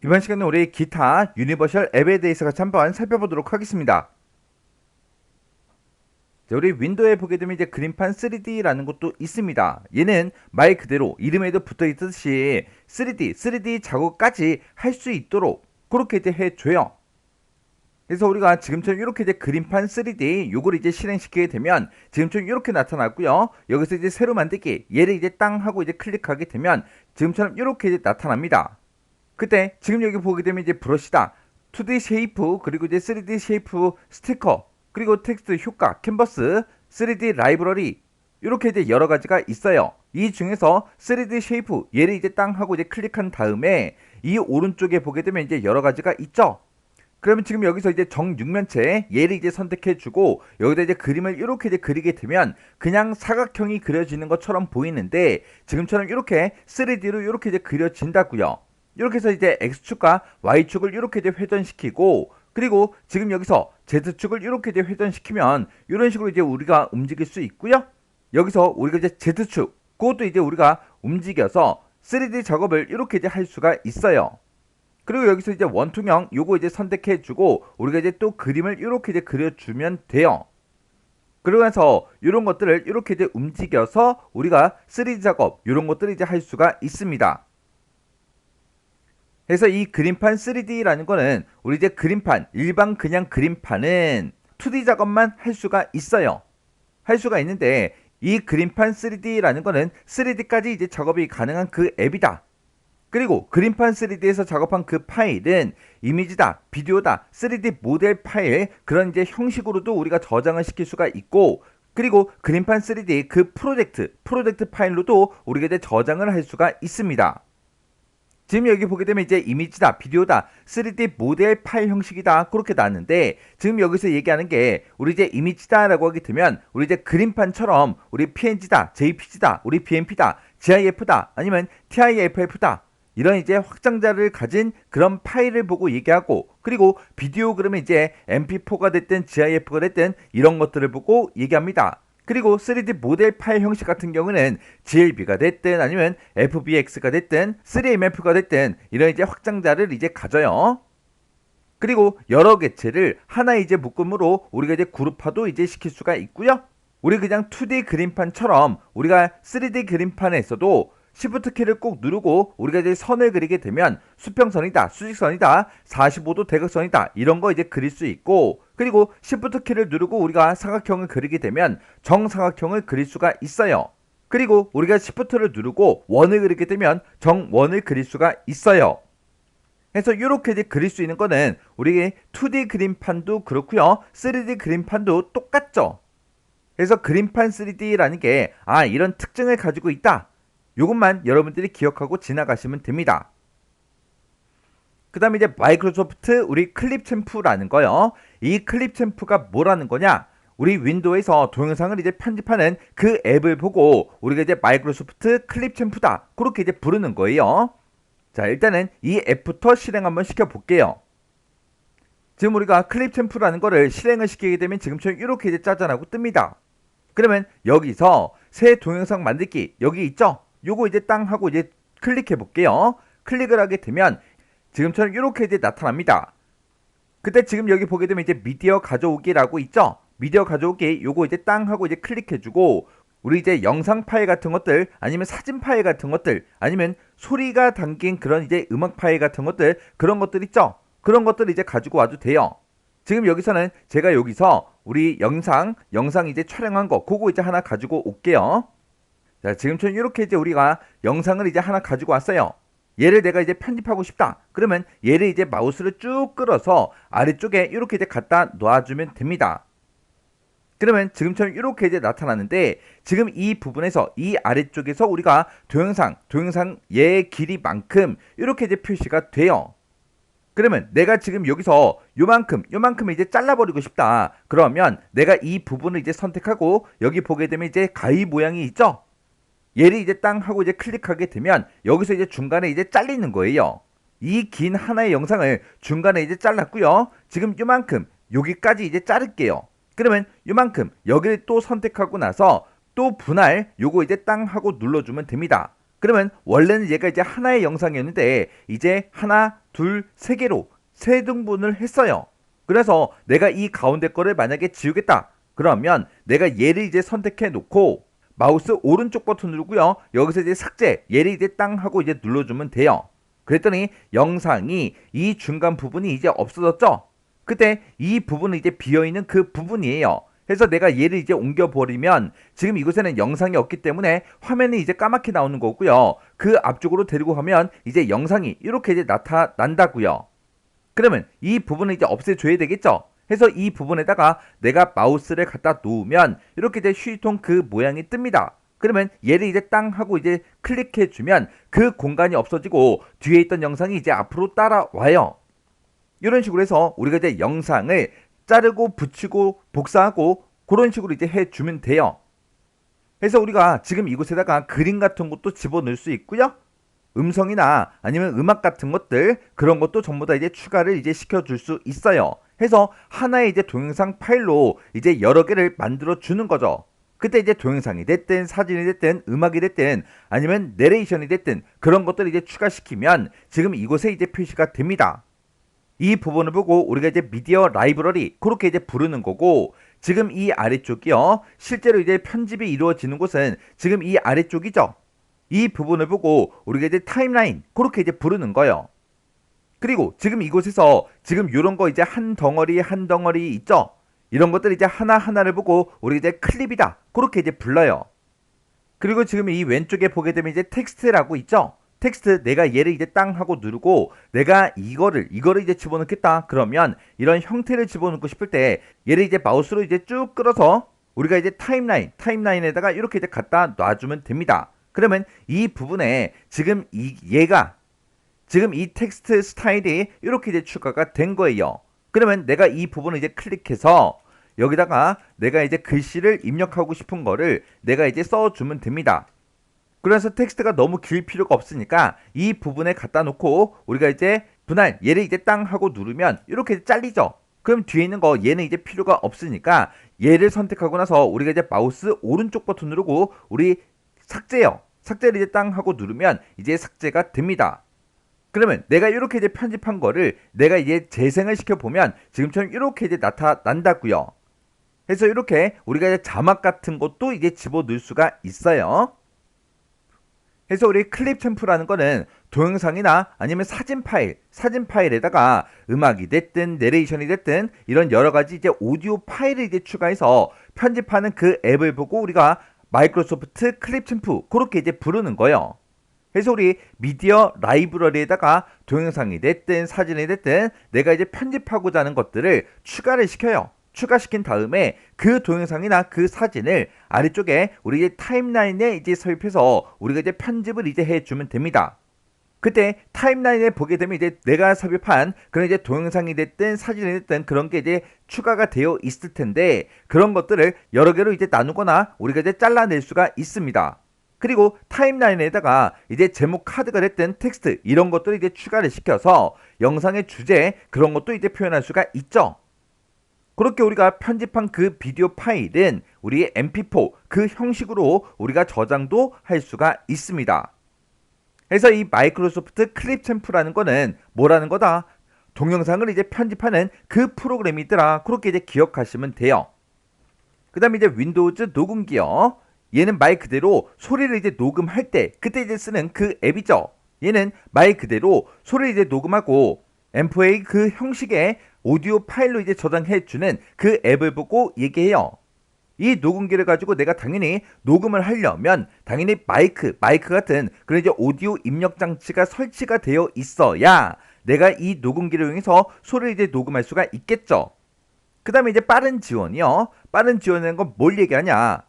이번 시간에 우리 기타 유니버셜 앱에 대해서 같이 한번 살펴보도록 하겠습니다. 자, 우리 윈도우에 보게 되면 이제 그림판 3D라는 것도 있습니다. 얘는 말 그대로 이름에도 붙어 있듯이 3D 작업까지 할 수 있도록 그렇게 이제 해줘요. 그래서 우리가 지금처럼 이렇게 이제 그림판 3D 요걸 이제 실행시키게 되면 지금처럼 이렇게 나타났고요. 여기서 이제 새로 만들기 얘를 이제 땅 하고 이제 클릭하게 되면 지금처럼 이렇게 이제 나타납니다. 그때 지금 여기 보게 되면 이제 브러쉬다, 2D 쉐이프, 그리고 이제 3D 쉐이프 스티커, 그리고 텍스트 효과, 캔버스, 3D 라이브러리 이렇게 이제 여러 가지가 있어요. 이 중에서 3D 쉐이프 얘를 이제 땅 하고 이제 클릭한 다음에 이 오른쪽에 보게 되면 이제 여러 가지가 있죠. 그러면 지금 여기서 이제 정육면체 얘를 이제 선택해주고 여기다 이제 그림을 이렇게 이제 그리게 되면 그냥 사각형이 그려지는 것처럼 보이는데 지금처럼 이렇게 3D로 이렇게 이제 그려진다고요. 이렇게 해서 이제 X축과 Y축을 이렇게 이제 회전시키고 그리고 지금 여기서 Z축을 이렇게 이제 회전시키면 이런 식으로 이제 우리가 움직일 수 있고요. 여기서 우리가 이제 Z축 그것도 이제 우리가 움직여서 3D 작업을 이렇게 이제 할 수가 있어요. 그리고 여기서 이제 원통형 요거 이제 선택해주고 우리가 이제 또 그림을 이렇게 이제 그려주면 돼요. 그러면서 이런 것들을 이렇게 이제 움직여서 우리가 3D 작업 이런 것들을 이제 할 수가 있습니다. 그래서 이 그림판 3D라는 거는 우리 이제 그림판 일반 그냥 그림판은 2D 작업만 할 수가 있어요. 할 수가 있는데 이 그림판 3D라는 거는 3D까지 이제 작업이 가능한 그 앱이다. 그리고 그림판 3D에서 작업한 그 파일은 이미지다, 비디오다, 3D 모델 파일 그런 이제 형식으로도 우리가 저장을 시킬 수가 있고 그리고 그림판 3D 그 프로젝트 파일로도 우리가 이제 저장을 할 수가 있습니다. 지금 여기 보게 되면 이제 이미지다, 비디오다, 3D 모델 파일 형식이다 그렇게 나왔는데 지금 여기서 얘기하는 게 우리 이제 이미지다라고 하게 되면 우리 이제 그림판처럼 우리 PNG다, JPG다, 우리 BMP다, GIF다 아니면 TIFF다 이런 이제 확장자를 가진 그런 파일을 보고 얘기하고 그리고 비디오 그러면 이제 MP4가 됐든 GIF가 됐든 이런 것들을 보고 얘기합니다. 그리고 3D 모델 파일 형식 같은 경우는 GLB가 됐든 아니면 FBX가 됐든 3MF가 됐든 이런 이제 확장자를 이제 가져요. 그리고 여러 개체를 하나의 이제 묶음으로 우리가 이제 그룹화도 이제 시킬 수가 있고요. 우리 그냥 2D 그림판처럼 우리가 3D 그림판에서도 Shift 키를 꼭 누르고 우리가 이제 선을 그리게 되면 수평선이다, 수직선이다, 45도 대각선이다 이런 거 이제 그릴 수 있고 그리고 Shift 키를 누르고 우리가 사각형을 그리게 되면 정사각형을 그릴 수가 있어요. 그리고 우리가 Shift를 누르고 원을 그리게 되면 정원을 그릴 수가 있어요. 그래서 이렇게 이제 그릴 수 있는 거는 우리 2D 그림판도 그렇고요, 3D 그림판도 똑같죠. 그래서 그림판 3D라는 게 이런 특징을 가지고 있다. 이것만 여러분들이 기억하고 지나가시면 됩니다. 그 다음에 이제 마이크로소프트 우리 클립 챔프라는 거요. 이 클립 챔프가 뭐라는 거냐? 우리 윈도우에서 동영상을 이제 편집하는 그 앱을 보고 우리가 이제 마이크로소프트 클립 챔프다 그렇게 이제 부르는 거예요. 자, 일단은 이 앱부터 실행 한번 시켜 볼게요. 지금 우리가 클립 챔프라는 거를 실행을 시키게 되면 지금처럼 이렇게 이제 짜잔하고 뜹니다. 그러면 여기서 새 동영상 만들기 여기 있죠? 요거 이제 땅 하고 이제 클릭해 볼게요. 클릭을 하게 되면 지금처럼 이렇게 이제 나타납니다. 그때 지금 여기 보게 되면 이제 미디어 가져오기라고 있죠? 미디어 가져오기 요거 이제 땅 하고 이제 클릭해 주고 우리 이제 영상 파일 같은 것들 아니면 사진 파일 같은 것들 아니면 소리가 담긴 그런 이제 음악 파일 같은 것들 그런 것들 있죠? 그런 것들 이제 가지고 와도 돼요. 지금 여기서는 제가 여기서 우리 영상 이제 촬영한 거 그거 이제 하나 가지고 올게요. 자, 지금처럼 이렇게 이제 우리가 영상을 이제 하나 가지고 왔어요. 얘를 내가 이제 편집하고 싶다. 그러면 얘를 이제 마우스를 쭉 끌어서 아래쪽에 이렇게 이제 갖다 놔주면 됩니다. 그러면 지금처럼 이렇게 이제 나타나는데 지금 이 부분에서 이 아래쪽에서 우리가 동영상의 길이만큼 이렇게 이제 표시가 돼요. 그러면 내가 지금 여기서 요만큼을 이제 잘라버리고 싶다. 그러면 내가 이 부분을 이제 선택하고 여기 보게 되면 이제 가위 모양이 있죠? 얘를 이제 땅 하고 이제 클릭하게 되면 여기서 이제 중간에 이제 잘리는 거예요. 이 긴 하나의 영상을 중간에 이제 잘랐고요. 지금 요만큼 여기까지 이제 자를게요. 그러면 요만큼 여기를 또 선택하고 나서 또 분할 요거 이제 땅 하고 눌러주면 됩니다. 그러면 원래는 얘가 이제 하나의 영상이었는데 이제 하나, 둘, 세 개로 세 등분을 했어요. 그래서 내가 이 가운데 거를 만약에 지우겠다. 그러면 내가 얘를 이제 선택해 놓고 마우스 오른쪽 버튼 누르고요. 여기서 이제 삭제, 얘를 이제 땅 하고 이제 눌러주면 돼요. 그랬더니 영상이 이 중간 부분이 이제 없어졌죠? 그때 이 부분은 이제 비어있는 그 부분이에요. 그래서 내가 얘를 이제 옮겨버리면 지금 이곳에는 영상이 없기 때문에 화면이 이제 까맣게 나오는 거고요. 그 앞쪽으로 데리고 가면 이제 영상이 이렇게 이제 나타난다고요. 그러면 이 부분을 이제 없애줘야 되겠죠? 해서 이 부분에다가 내가 마우스를 갖다 놓으면 이렇게 이제 휴지통 그 모양이 뜹니다. 그러면 얘를 이제 땅 하고 이제 클릭해주면 그 공간이 없어지고 뒤에 있던 영상이 이제 앞으로 따라와요. 이런 식으로 해서 우리가 이제 영상을 자르고 붙이고 복사하고 그런 식으로 이제 해주면 돼요. 그래서 우리가 지금 이곳에다가 그림 같은 것도 집어넣을 수 있고요. 음성이나 아니면 음악 같은 것들 그런 것도 전부 다 이제 추가를 이제 시켜줄 수 있어요. 해서 하나의 이제 동영상 파일로 이제 여러 개를 만들어 주는 거죠. 그때 이제 동영상이 됐든 사진이 됐든 음악이 됐든 아니면 내레이션이 됐든 그런 것들을 이제 추가시키면 지금 이곳에 이제 표시가 됩니다. 이 부분을 보고 우리가 이제 미디어 라이브러리 그렇게 이제 부르는 거고 지금 이 아래쪽이요. 실제로 이제 편집이 이루어지는 곳은 지금 이 아래쪽이죠. 이 부분을 보고 우리가 이제 타임라인 그렇게 이제 부르는 거예요. 그리고 지금 이곳에서 지금 이런 거 이제 한 덩어리 한 덩어리 있죠. 이런 것들 이제 하나하나를 보고 우리가 이제 클립이다 그렇게 이제 불러요. 그리고 지금 이 왼쪽에 보게 되면 이제 텍스트라고 있죠. 텍스트 내가 얘를 이제 땅 하고 누르고 내가 이거를 이제 집어넣겠다 그러면 이런 형태를 집어넣고 싶을 때 얘를 이제 마우스로 이제 쭉 끌어서 우리가 이제 타임라인에다가 이렇게 이제 갖다 놔주면 됩니다. 그러면 이 부분에 지금 얘가 지금 이 텍스트 스타일이 이렇게 이제 추가가 된 거예요. 그러면 내가 이 부분을 이제 클릭해서 여기다가 내가 이제 글씨를 입력하고 싶은 거를 내가 이제 써주면 됩니다. 그래서 텍스트가 너무 길 필요가 없으니까 이 부분에 갖다 놓고 우리가 이제 분할 얘를 이제 땅 하고 누르면 이렇게 잘리죠. 그럼 뒤에 있는 거 얘는 이제 필요가 없으니까 얘를 선택하고 나서 우리가 이제 마우스 오른쪽 버튼 누르고 우리 삭제요. 삭제를 이제 땅 하고 누르면 이제 삭제가 됩니다. 그러면 내가 이렇게 이제 편집한 거를 내가 이제 재생을 시켜보면 지금처럼 이렇게 이제 나타난다고요. 그래서 이렇게 우리가 이제 자막 같은 것도 이제 집어넣을 수가 있어요. 그래서 우리 클립 템프라는 거는 동영상이나 아니면 사진 파일에다가 음악이 됐든 내레이션이 됐든 이런 여러 가지 이제 오디오 파일을 이제 추가해서 편집하는 그 앱을 보고 우리가 마이크로소프트 클립 템프 그렇게 이제 부르는 거예요. 그래서 우리 미디어 라이브러리에다가 동영상이 됐든 사진이 됐든 내가 이제 편집하고자 하는 것들을 추가를 시켜요. 추가시킨 다음에 그 동영상이나 그 사진을 아래쪽에 우리 이제 타임라인에 이제 삽입해서 우리가 이제 편집을 이제 해주면 됩니다. 그때 타임라인에 보게 되면 이제 내가 삽입한 그런 이제 동영상이 됐든 사진이 됐든 그런 게 이제 추가가 되어 있을 텐데 그런 것들을 여러 개로 이제 나누거나 우리가 이제 잘라낼 수가 있습니다. 그리고 타임라인에다가 이제 제목 카드가 됐든 텍스트 이런 것들을 이제 추가를 시켜서 영상의 주제 그런 것도 이제 표현할 수가 있죠. 그렇게 우리가 편집한 그 비디오 파일은 우리의 mp4 그 형식으로 우리가 저장도 할 수가 있습니다. 그래서 이 마이크로소프트 클립 챔프라는 거는 뭐라는 거다? 동영상을 이제 편집하는 그 프로그램이더라. 그렇게 이제 기억하시면 돼요. 그 다음에 이제 윈도우즈 녹음기요. 얘는 말 그대로 소리를 이제 녹음할 때 그때 이제 쓰는 그 앱이죠. 얘는 말 그대로 소리를 이제 녹음하고 M4A 그 형식의 오디오 파일로 이제 저장해주는 그 앱을 보고 얘기해요. 이 녹음기를 가지고 내가 당연히 녹음을 하려면 당연히 마이크 같은 그런 이제 오디오 입력 장치가 설치가 되어 있어야 내가 이 녹음기를 이용해서 소리를 이제 녹음할 수가 있겠죠. 그 다음에 이제 빠른 지원이요. 빠른 지원이라는 건 뭘 얘기하냐?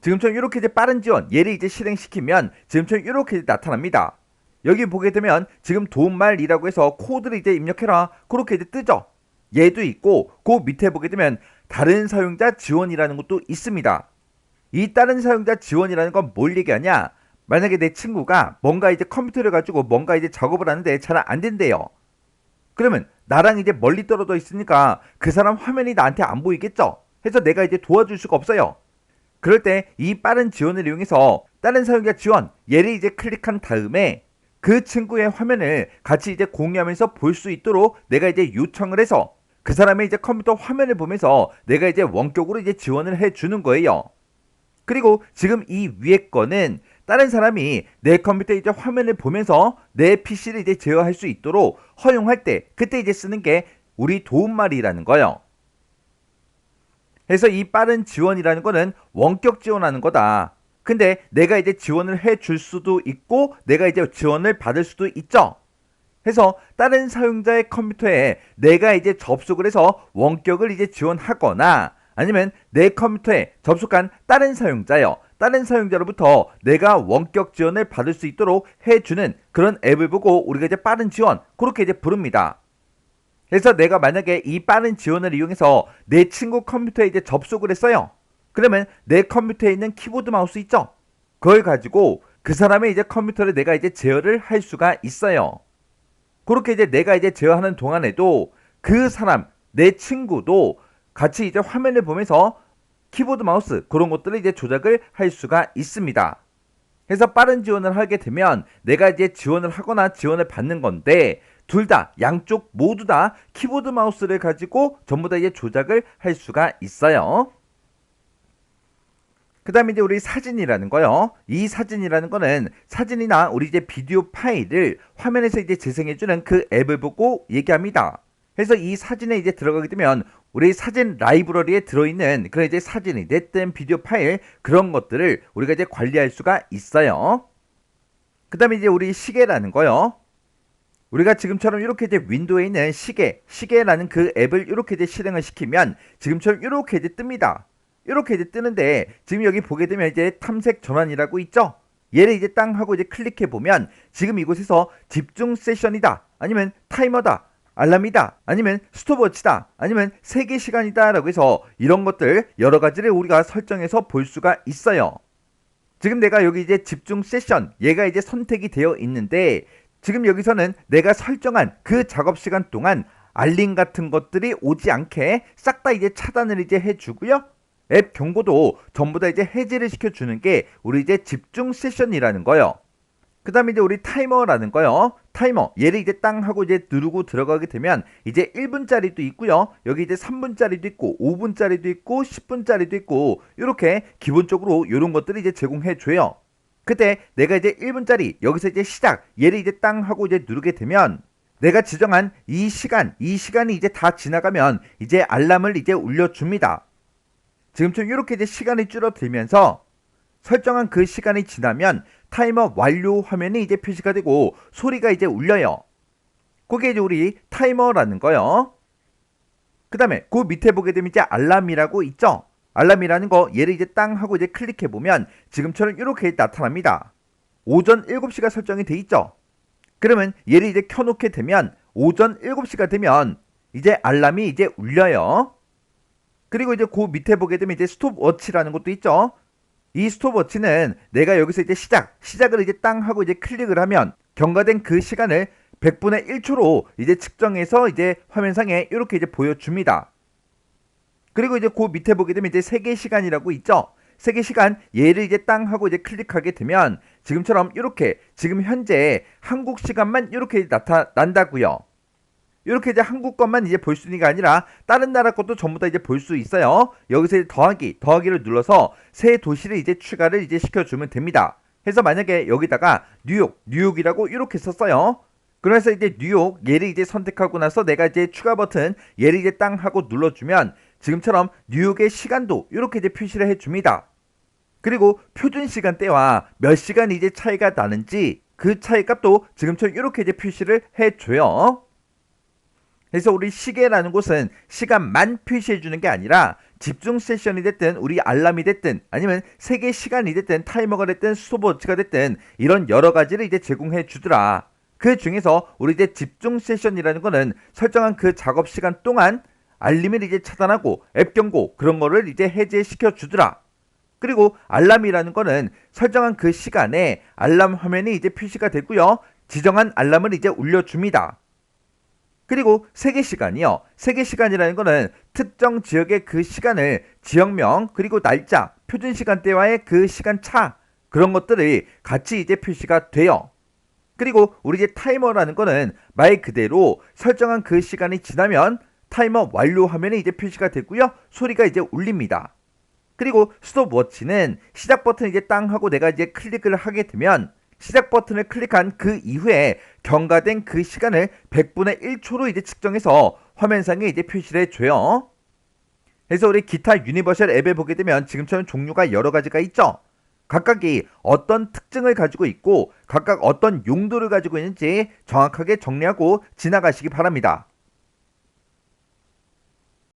지금처럼 이렇게 이제 빠른 지원 얘를 이제 실행시키면 지금처럼 이렇게 나타납니다. 여기 보게 되면 지금 도움말이라고 해서 코드를 이제 입력해라 그렇게 이제 뜨죠. 얘도 있고 그 밑에 보게 되면 다른 사용자 지원이라는 것도 있습니다. 이 다른 사용자 지원이라는 건 뭘 얘기하냐? 만약에 내 친구가 뭔가 이제 컴퓨터를 가지고 뭔가 이제 작업을 하는데 잘 안 된대요. 그러면 나랑 이제 멀리 떨어져 있으니까 그 사람 화면이 나한테 안 보이겠죠? 해서 내가 이제 도와줄 수가 없어요. 그럴 때 이 빠른 지원을 이용해서 다른 사용자 지원 얘를 이제 클릭한 다음에 그 친구의 화면을 같이 이제 공유하면서 볼 수 있도록 내가 이제 요청을 해서 그 사람의 이제 컴퓨터 화면을 보면서 내가 이제 원격으로 이제 지원을 해 주는 거예요. 그리고 지금 이 위에 거는 다른 사람이 내 컴퓨터 이제 화면을 보면서 내 PC를 이제 제어할 수 있도록 허용할 때 그때 이제 쓰는 게 우리 도움말이라는 거예요. 그래서 이 빠른 지원이라는 거는 원격 지원하는 거다. 근데 내가 이제 지원을 해 줄 수도 있고 내가 이제 지원을 받을 수도 있죠. 해서 다른 사용자의 컴퓨터에 내가 이제 접속을 해서 원격을 이제 지원하거나 아니면 내 컴퓨터에 접속한 다른 사용자요. 다른 사용자로부터 내가 원격 지원을 받을 수 있도록 해주는 그런 앱을 보고 우리가 이제 빠른 지원 그렇게 이제 부릅니다. 그래서 내가 만약에 이 빠른 지원을 이용해서 내 친구 컴퓨터에 이제 접속을 했어요. 그러면 내 컴퓨터에 있는 키보드 마우스 있죠? 그걸 가지고 그 사람의 이제 컴퓨터를 내가 이제 제어를 할 수가 있어요. 그렇게 이제 내가 이제 제어하는 동안에도 그 사람, 내 친구도 같이 이제 화면을 보면서 키보드 마우스 그런 것들을 이제 조작을 할 수가 있습니다. 그래서 빠른 지원을 하게 되면 내가 이제 지원을 하거나 지원을 받는 건데 둘 다 양쪽 모두 다 키보드 마우스를 가지고 전부 다 이제 조작을 할 수가 있어요. 그 다음에 이제 우리 사진이라는 거요. 이 사진이라는 거는 사진이나 우리 이제 비디오 파일을 화면에서 이제 재생해주는 그 앱을 보고 얘기합니다. 그래서 이 사진에 이제 들어가게 되면 우리 사진 라이브러리에 들어있는 그런 이제 사진이 됐든 비디오 파일 그런 것들을 우리가 이제 관리할 수가 있어요. 그 다음에 이제 우리 시계라는 거요. 우리가 지금처럼 이렇게 이제 윈도우에 있는 시계라는 그 앱을 이렇게 이제 실행을 시키면 지금처럼 이렇게 이제 뜹니다. 이렇게 이제 뜨는데 지금 여기 보게 되면 이제 탐색 전환이라고 있죠? 얘를 이제 땅 하고 이제 클릭해 보면 지금 이곳에서 집중 세션이다. 아니면 타이머다. 알람이다. 아니면 스톱워치다. 아니면 세계 시간이다. 라고 해서 이런 것들 여러 가지를 우리가 설정해서 볼 수가 있어요. 지금 내가 여기 이제 집중 세션 얘가 이제 선택이 되어 있는데 지금 여기서는 내가 설정한 그 작업 시간 동안 알림 같은 것들이 오지 않게 싹 다 이제 차단을 이제 해주고요. 앱 경고도 전부 다 이제 해제를 시켜주는 게 우리 이제 집중 세션이라는 거요. 그 다음에 이제 우리 타이머라는 거요. 타이머 얘를 이제 땅 하고 이제 누르고 들어가게 되면 이제 1분짜리도 있고요. 여기 이제 3분짜리도 있고 5분짜리도 있고 10분짜리도 있고 이렇게 기본적으로 이런 것들을 이제 제공해 줘요. 그때 내가 이제 1분짜리 여기서 이제 시작 얘를 이제 땅 하고 이제 누르게 되면 내가 지정한 이 시간이 이제 다 지나가면 이제 알람을 이제 울려줍니다. 지금처럼 이렇게 이제 시간이 줄어들면서 설정한 그 시간이 지나면 타이머 완료 화면이 이제 표시가 되고 소리가 이제 울려요. 그게 이제 우리 타이머라는 거요. 그 다음에 그 밑에 보게 되면 이제 알람이라고 있죠. 알람이라는 거 얘를 이제 땅 하고 이제 클릭해 보면 지금처럼 이렇게 나타납니다. 오전 7시가 설정이 돼 있죠. 그러면 얘를 이제 켜놓게 되면 오전 7시가 되면 이제 알람이 이제 울려요. 그리고 이제 그 밑에 보게 되면 이제 스톱워치라는 것도 있죠. 이 스톱워치는 내가 여기서 이제 시작을 이제 땅 하고 이제 클릭을 하면 경과된 그 시간을 100분의 1초로 이제 측정해서 이제 화면상에 이렇게 이제 보여줍니다. 그리고 이제 그 밑에 보게 되면 이제 세계 시간이라고 있죠. 세계 시간 얘를 이제 땅 하고 이제 클릭하게 되면 지금처럼 이렇게 지금 현재 한국 시간만 이렇게 나타난다고요. 이렇게 이제 한국 것만 이제 볼 수 있는 게 아니라 다른 나라 것도 전부 다 이제 볼 수 있어요. 여기서 이제 더하기를 눌러서 새 도시를 이제 추가를 이제 시켜주면 됩니다. 그래서 만약에 여기다가 뉴욕이라고 이렇게 썼어요. 그래서 이제 뉴욕 얘를 이제 선택하고 나서 내가 이제 추가 버튼 얘를 이제 땅 하고 눌러주면 지금처럼 뉴욕의 시간도 이렇게 이제 표시를 해줍니다. 그리고 표준 시간대와 몇 시간 이제 차이가 나는지 그 차이 값도 지금처럼 이렇게 이제 표시를 해줘요. 그래서 우리 시계라는 곳은 시간만 표시해주는 게 아니라 집중 세션이 됐든 우리 알람이 됐든 아니면 세계 시간이 됐든 타이머가 됐든 스톱워치가 됐든 이런 여러 가지를 이제 제공해 주더라. 그 중에서 우리 이제 집중 세션이라는 거는 설정한 그 작업 시간 동안 알림을 이제 차단하고 앱 경고 그런 거를 이제 해제시켜 주더라. 그리고 알람이라는 거는 설정한 그 시간에 알람 화면이 이제 표시가 되고요. 지정한 알람을 이제 울려줍니다. 그리고 세계시간이요. 세계시간이라는 거는 특정 지역의 그 시간을 지역명 그리고 날짜 표준 시간대와의 그 시간 차 그런 것들이 같이 이제 표시가 돼요. 그리고 우리 이제 타이머라는 거는 말 그대로 설정한 그 시간이 지나면 타이머 완료 화면에 이제 표시가 되고요. 소리가 이제 울립니다. 그리고 스톱워치는 시작 버튼 이제 땅 하고 내가 이제 클릭을 하게 되면 시작 버튼을 클릭한 그 이후에 경과된 그 시간을 100분의 1초로 이제 측정해서 화면상에 이제 표시를 해줘요. 그래서 우리 기타 유니버셜 앱에 보게 되면 지금처럼 종류가 여러 가지가 있죠. 각각이 어떤 특징을 가지고 있고 각각 어떤 용도를 가지고 있는지 정확하게 정리하고 지나가시기 바랍니다.